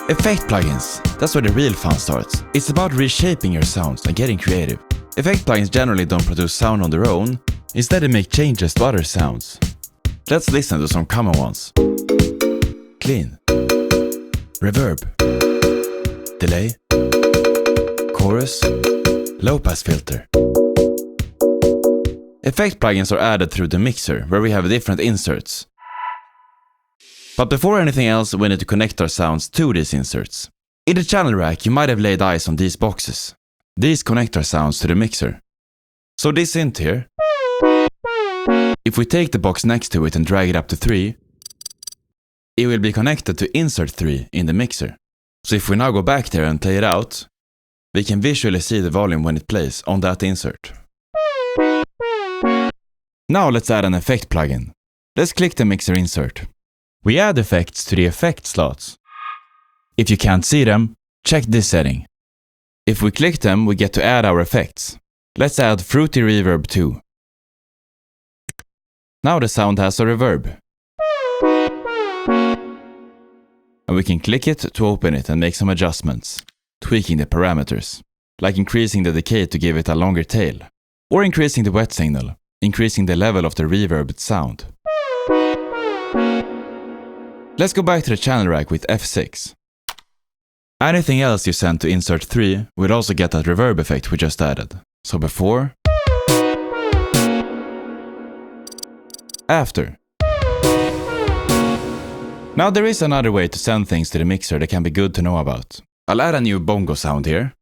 Effect plugins, that's where the real fun starts. It's about reshaping your sounds and getting creative. Effect plugins generally don't produce sound on their own, instead they make changes to other sounds. Let's listen to some common ones. Clean, reverb, delay, chorus, low pass filter. Effect plugins are added through the mixer, where we have different inserts. But before anything else, we need to connect our sounds to these inserts. In the channel rack, you might have laid eyes on these boxes. These connect our sounds to the mixer. So this synth here, if we take the box next to it and drag it up to 3, it will be connected to insert 3 in the mixer. So if we now go back there and play it out, we can visually see the volume when it plays on that insert. Now let's add an effect plugin. Let's click the mixer insert. We add effects to the effect slots. If you can't see them, check this setting. If we click them, we get to add our effects. Let's add Fruity Reverb 2. Now the sound has a reverb. And we can click it to open it and make some adjustments, tweaking the parameters, like increasing the decay to give it a longer tail, or increasing the wet signal, increasing the level of the reverbed sound. Let's go back to the channel rack with F6. Anything else you send to insert 3 will also get that reverb effect we just added. So before, after. Now there is another way to send things to the mixer that can be good to know about. I'll add a new bongo sound here.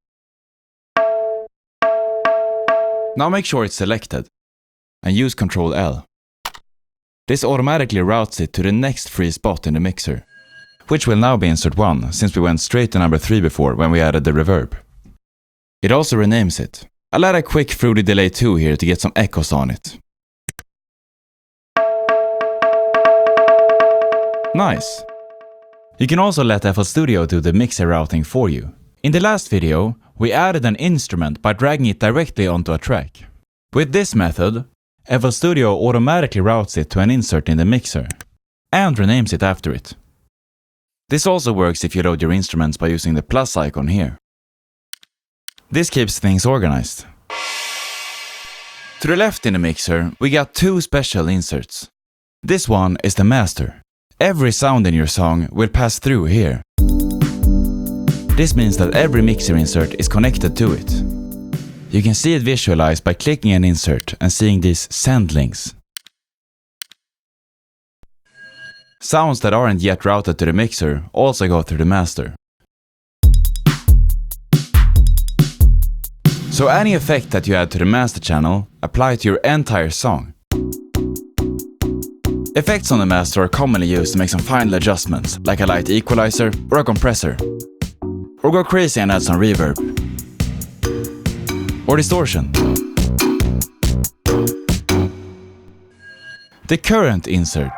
Now make sure it's selected and use Ctrl L. This automatically routes it to the next free spot in the mixer, which will now be insert 1 since we went straight to number 3 before when we added the reverb. It also renames it. I'll add a quick Fruity Delay 2 here to get some echoes on it. Nice! You can also let FL Studio do the mixer routing for you. In the last video, we added an instrument by dragging it directly onto a track. With this method, FL Studio automatically routes it to an insert in the mixer, and renames it after it. This also works if you load your instruments by using the plus icon here. This keeps things organized. To the left in the mixer, we got 2 special inserts. This one is the master. Every sound in your song will pass through here. This means that every mixer insert is connected to it. You can see it visualized by clicking an insert and seeing these send links. Sounds that aren't yet routed to the mixer also go through the master. So any effect that you add to the master channel, apply to your entire song. Effects on the master are commonly used to make some final adjustments, like a light equalizer or a compressor. Or go crazy and add some reverb. Or distortion. The current insert.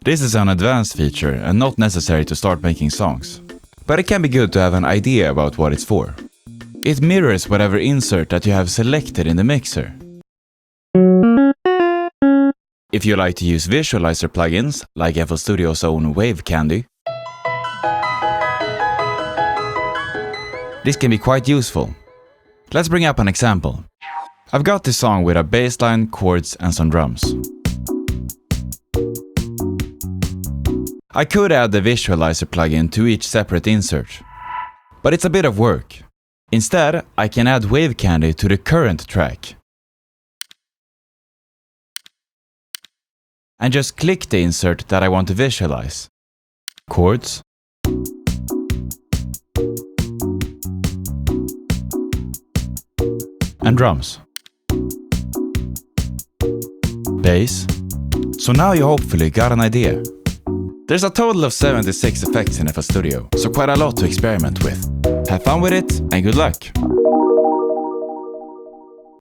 This is an advanced feature and not necessary to start making songs. But it can be good to have an idea about what it's for. It mirrors whatever insert that you have selected in the mixer. If you like to use visualizer plugins, like FL Studio's own Wave Candy, this can be quite useful. Let's bring up an example. I've got this song with a bass line, chords and some drums. I could add the visualizer plugin to each separate insert, but it's a bit of work. Instead, I can add Wave Candy to the current track. And just click the insert that I want to visualize. Chords. And drums. Bass. So now you hopefully got an idea. There's a total of 76 effects in FL Studio, so quite a lot to experiment with. Have fun with it and good luck!